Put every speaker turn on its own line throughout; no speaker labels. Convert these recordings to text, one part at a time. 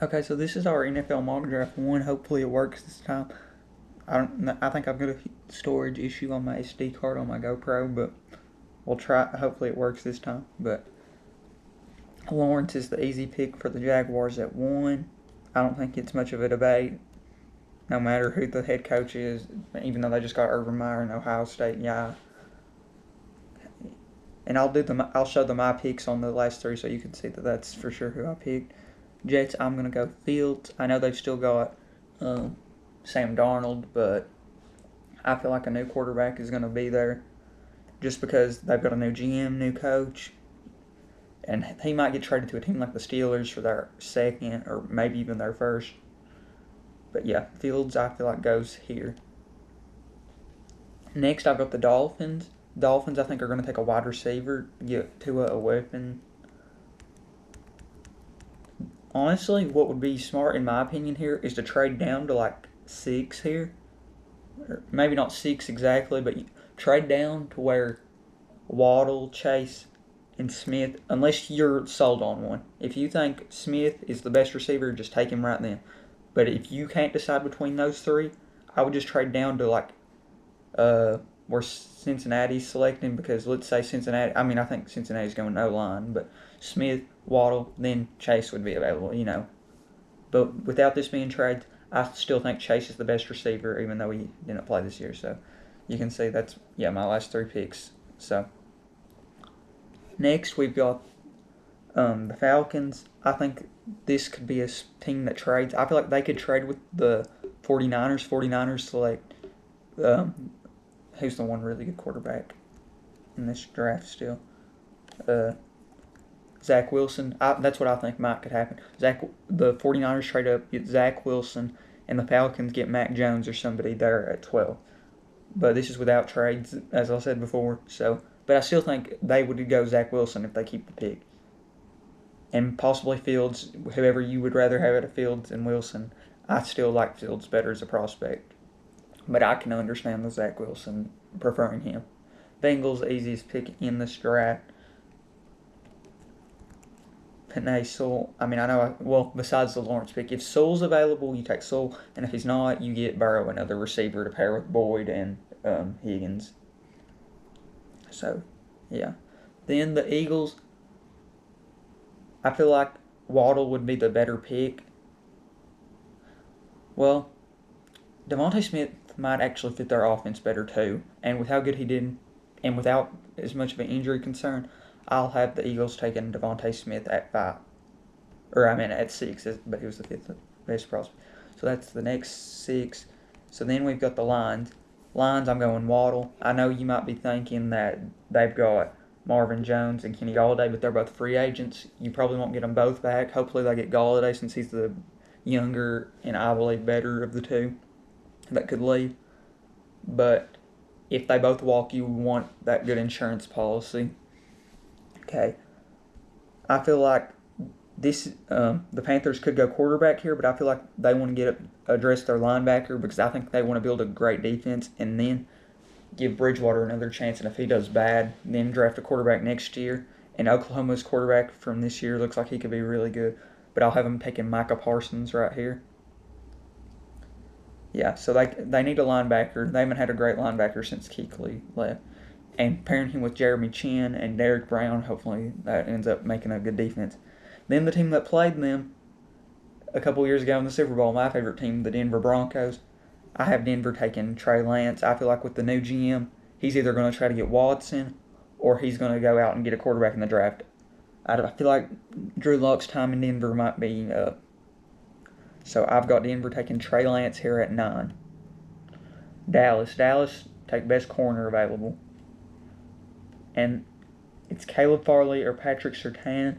Okay, so this is our NFL mock draft one. Hopefully it works this time. I think I've got a storage issue on my SD card on my GoPro, but we'll try. Hopefully it works this time. But Lawrence is the easy pick for the Jaguars at 1. I don't think it's much of a debate, no matter who the head coach is, even though they just got Urban Meyer and Ohio State. Yeah, and I'll show them my picks on the last 3, so you can see that that's for sure who I picked. Jets, I'm gonna go Fields. I know they've still got Sam Darnold, but I feel like a new quarterback is gonna be there, just because they've got a new GM, new coach, and he might get traded to a team like the Steelers for their second or maybe even their first. But yeah, Fields I feel like goes here. Next, I've got the Dolphins. Dolphins I think are going to take a wide receiver, get Tua a weapon. Honestly, what would be smart in my opinion here is to trade down to like 6 here. Or maybe not 6 exactly, but trade down to where Waddle, Chase, and Smith, unless you're sold on one. If you think Smith is the best receiver, just take him right then. But if you can't decide between those 3, I would just trade down to like where Cincinnati's selecting, because let's say Cincinnati, I think Cincinnati's going no line, but Smith, Waddle, then Chase would be available. But without this being traded, I still think Chase is the best receiver, even though he didn't play this year. So you can see that's, my last 3 picks. So next we've got the Falcons. I think this could be a team that trades. I feel like they could trade with the 49ers. 49ers select, who's the one really good quarterback in this draft still? Zach Wilson. That's what I think might could happen. The 49ers trade up, get Zach Wilson, and the Falcons get Mac Jones or somebody there at 12. But this is without trades, as I said before. But I still think they would go Zach Wilson if they keep the pick. And possibly Fields, whoever you would rather have at Fields and Wilson. I still like Fields better as a prospect. But I can understand the Zach Wilson preferring him. Bengals, easiest pick in this draft. Penei Sewell. Besides the Lawrence pick, if Sewell's available, you take Sewell. And if he's not, you get Burrow, another receiver to pair with Boyd and Higgins. So, yeah. Then the Eagles, I feel like Waddle would be the better pick. Well, Devontae Smith might actually fit their offense better too. And with how good he did, and without as much of an injury concern, I'll have the Eagles taking Devontae Smith at 5. At 6, but he was the 5th best prospect. So that's the next 6. So then we've got the Lions. I'm going Waddle. I know you might be thinking that they've got Marvin Jones and Kenny Galladay, but they're both free agents. You probably won't get them both back. Hopefully they get Galladay, since he's the younger and I believe better of the 2 that could leave. But if they both walk, you want that good insurance policy. Okay. I feel like the Panthers could go quarterback here, but I feel like they want to address their linebacker, because I think they want to build a great defense and then give Bridgewater another chance. And if he does bad, then draft a quarterback next year. And Oklahoma's quarterback from this year looks like he could be really good. But I'll have them taking Micah Parsons right here. Yeah, so they need a linebacker. They haven't had a great linebacker since Kuechly left. And pairing him with Jeremy Chin and Derek Brown, hopefully that ends up making a good defense. Then the team that played them a couple years ago in the Super Bowl, my favorite team, the Denver Broncos, I have Denver taking Trey Lance. I feel like with the new GM, he's either going to try to get Watson or he's going to go out and get a quarterback in the draft. I feel like Drew Lock's time in Denver might be up. So I've got Denver taking Trey Lance here at 9. Dallas take best corner available. And it's Caleb Farley or Patrick Surtain.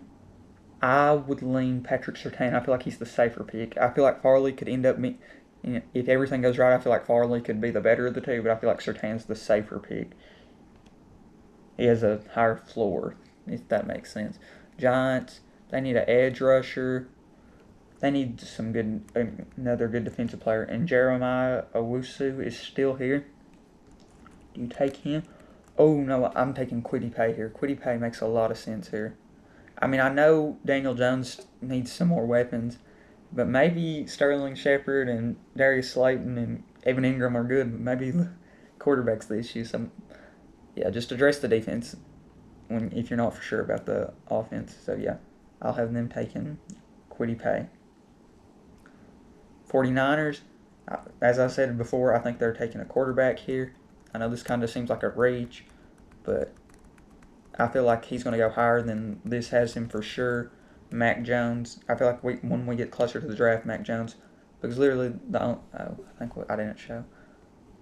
I would lean Patrick Surtain. I feel like he's the safer pick. I feel like Farley could end up being, if everything goes right, I feel like Farley could be the better of the 2, but I feel like Surtain's the safer pick. He has a higher floor, if that makes sense. Giants, they need an edge rusher. They need another good defensive player. And Jeremiah Owusu is still here. Do you take him? Oh, no, I'm taking Kwity Paye here. Kwity Paye makes a lot of sense here. I know Daniel Jones needs some more weapons, But maybe Sterling Shepard and Darius Slayton and Evan Ingram are good, but maybe the quarterback's the issue. So, yeah, just address the defense if you're not for sure about the offense. So, yeah, I'll have them taking Kwity Paye. 49ers, as I said before, I think they're taking a quarterback here. I know this kind of seems like a reach, but I feel like he's going to go higher than this has him for sure. Mac Jones. I feel like when we get closer to the draft, Mac Jones, because literally I think I didn't show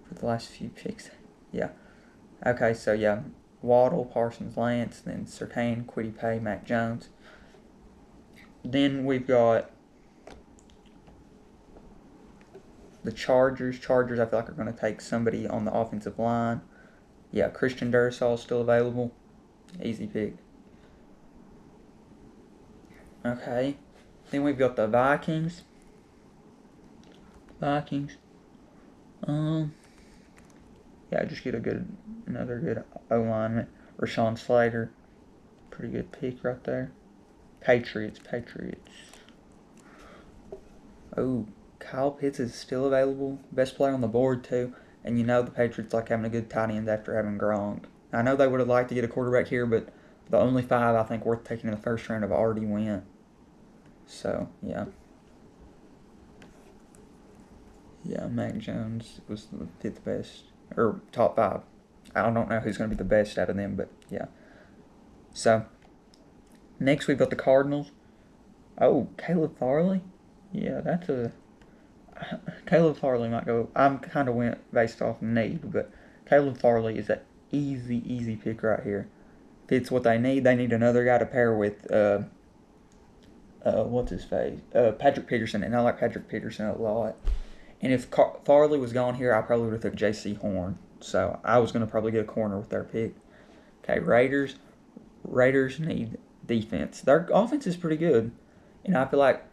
for the last few picks. Yeah. Okay, so yeah, Waddle, Parsons, Lance, then Surtain, Kwity Paye, Mac Jones. Then we've got the Chargers. Chargers, I feel like are going to take somebody on the offensive line. Yeah, Christian Dursal's still available. Easy pick. Okay. Then we've got the Vikings. Yeah, just get another good O-lineman. Rashawn Slater. Pretty good pick right there. Patriots. Oh, Kyle Pitts is still available. Best player on the board, too. And you know the Patriots like having a good tight end after having Gronk. I know they would have liked to get a quarterback here, but the only 5 I think worth taking in the first round have already went. So, yeah. Yeah, Mac Jones was the 5th best. Or top 5. I don't know who's going to be the best out of them, but yeah. So, next we've got the Cardinals. Oh, Caleb Farley? Yeah, Caleb Farley might go. I kind of went based off need, but Caleb Farley is an easy pick right here. Fits what they need. They need another guy to pair with, what's his face? Patrick Peterson, and I like Patrick Peterson a lot. And if Farley was gone here, I probably would have took J.C. Horn. So I was going to probably get a corner with their pick. Okay, Raiders. Raiders need defense. Their offense is pretty good. And I feel like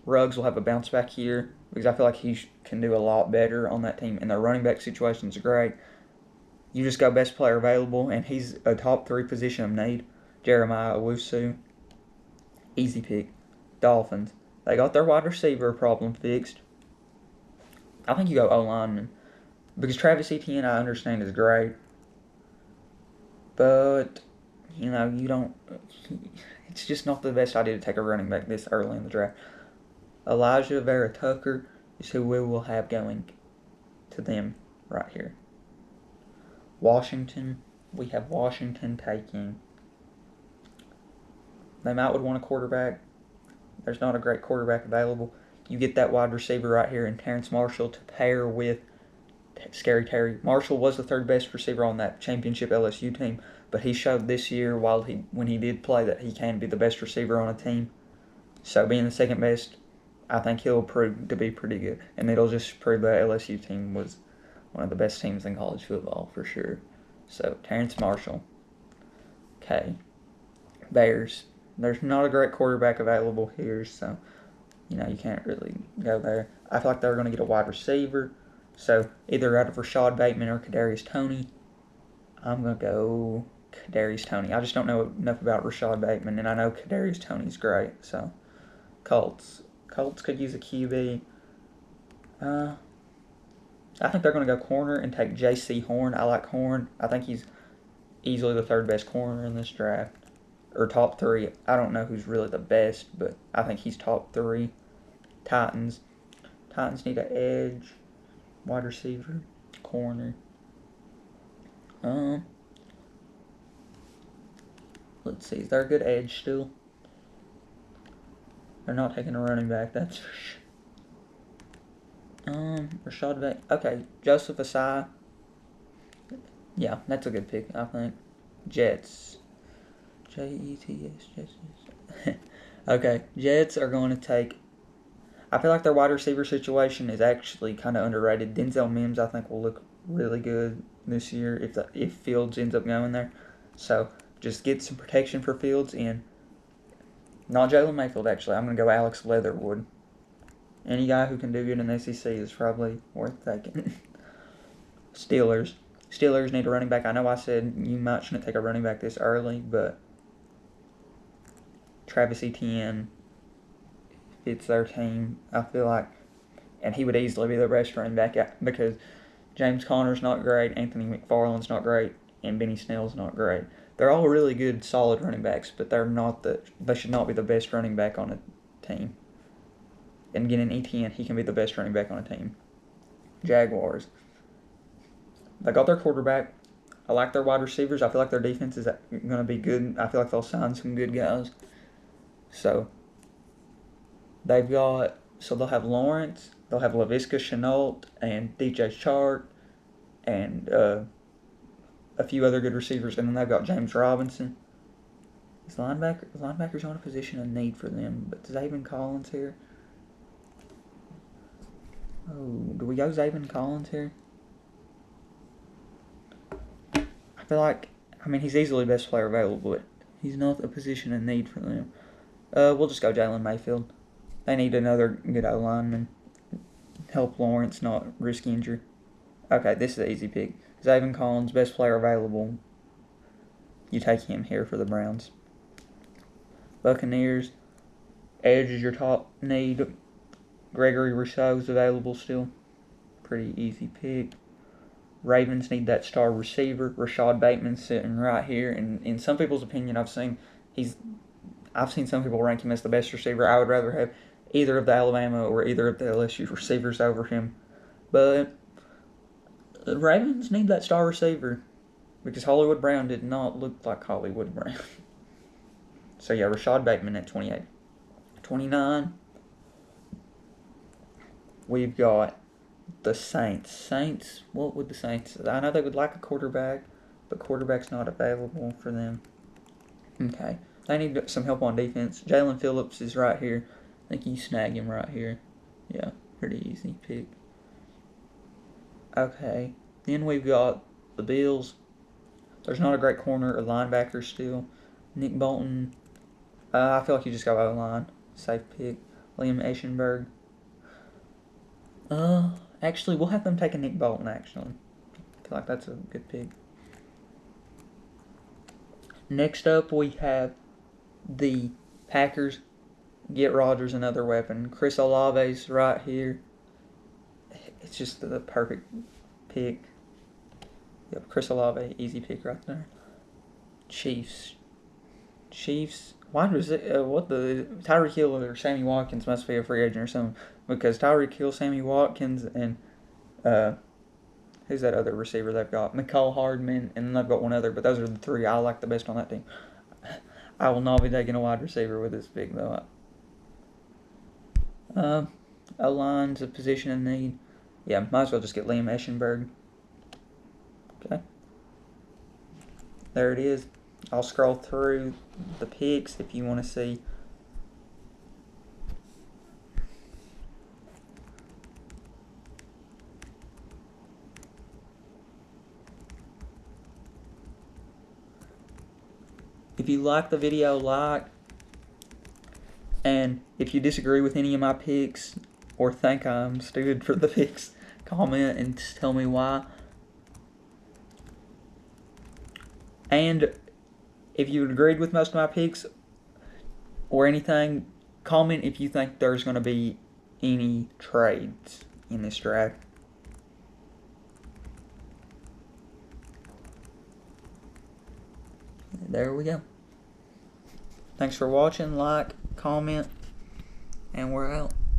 Ruggs will have a bounce back here because I feel like he can do a lot better on that team. And their running back situation is great. You just go best player available, and he's a top 3 position of need. Jeremiah Owusu. Easy pick. Dolphins. They got their wide receiver problem fixed. I think you go O-lineman. Because Travis Etienne, I understand, is great. But, you don't... It's just not the best idea to take a running back this early in the draft. Elijah Vera Tucker is who we will have going to them right here. Washington. We have Washington taking... They might would want a quarterback. There's not a great quarterback available. You get that wide receiver right here in Terrence Marshall to pair with Scary Terry. Marshall was the 3rd best receiver on that championship LSU team, but he showed this year when he did play that he can be the best receiver on a team. So being the 2nd best, I think he'll prove to be pretty good. And it'll just prove that LSU team was one of the best teams in college football for sure. So Terrence Marshall. Okay. Bears. There's not a great quarterback available here, so you can't really go there. I feel like they're going to get a wide receiver. So either out of Rashad Bateman or Kadarius Toney. I'm going to go Kadarius Toney. I just don't know enough about Rashad Bateman, and I know Kadarius Toney's great. So Colts could use a QB. I think they're going to go corner and take J.C. Horn. I like Horn. I think he's easily the 3rd best corner in this draft. Or top 3. I don't know who's really the best, but I think he's top 3. Titans need an edge, wide receiver, corner. Let's see. Is there a good edge still? They're not taking a running back, that's for sure. Rashad Bateman. Okay, Joseph Asai. Yeah, that's a good pick, I think. Jets. Jets. Okay, Jets are going to take... I feel like their wide receiver situation is actually kind of underrated. Denzel Mims, I think, will look really good this year if Fields ends up going there. So, just get some protection for Fields and... Not Jalen Mayfield, actually. I'm going to go Alex Leatherwood. Any guy who can do good in the SEC is probably worth taking. Steelers need a running back. I know I said you might shouldn't take a running back this early, but... Travis Etienne, fits their team. I feel like, and he would easily be the best running back because James Conner's not great, Anthony McFarland's not great, and Benny Snell's not great. They're all really good, solid running backs, but they should not be the best running back on a team. And getting ETN, he can be the best running back on a team. Jaguars. They got their quarterback. I like their wide receivers. I feel like their defense is going to be good. I feel like they'll sign some good guys. So, they'll have Lawrence, they'll have Laviska Shenault and DJ Chark, and a few other good receivers, and then they've got James Robinson. Linebackers on a position of need for them, but Zaven Collins here. Oh, do we go Zaven Collins here? I feel like, he's easily the best player available, but he's not a position of need for them. We'll just go Jalen Mayfield. They need another good O-lineman. Help Lawrence not risk injury. Okay, this is an easy pick. Zaven Collins, best player available. You take him here for the Browns. Buccaneers, edge is your top need. Gregory Rousseau's available still. Pretty easy pick. Ravens need that star receiver. Rashad Bateman's sitting right here, and in some people's opinion, I've seen some people rank him as the best receiver. I would rather have either of the Alabama or either of the LSU receivers over him. But the Ravens need that star receiver because Hollywood Brown did not look like Hollywood Brown. So yeah, Rashad Bateman at 28. 29, we've got the Saints. What would the Saints... I know they would like a quarterback, but quarterback's not available for them. Okay. They need some help on defense. Jalen Phillips is right here. I think you snag him right here. Yeah, pretty easy pick. Okay. Then we've got the Bills. There's not a great corner or linebacker still. Nick Bolton. I feel like you just go O-line. Safe pick. Liam Eichenberg. Actually, we'll have them take a Nick Bolton, actually. I feel like that's a good pick. Next up, we have the Packers. Get Rodgers another weapon. Chris Olave's right here. It's just the perfect pick. Yep, Chris Olave, easy pick right there. Chiefs. Why was it? Tyreek Hill or Sammy Watkins must be a free agent or something, because Tyreek Hill, Sammy Watkins, and who's that other receiver they've got? McCall Hardman, and then they've got one other, but those are the three I like the best on that team. I will not be taking a wide receiver with this pick though. O-line's a position in need. Yeah, might as well just get Liam Eichenberg. Okay. There it is. I'll scroll through the picks if you want to see. If you like the video, like. And if you disagree with any of my picks or think I'm stupid for the picks, comment and tell me why. And if you agreed with most of my picks or anything, comment if you think there's going to be any trades in this draft. There we go. Thanks for watching. Like, comment, and we're out.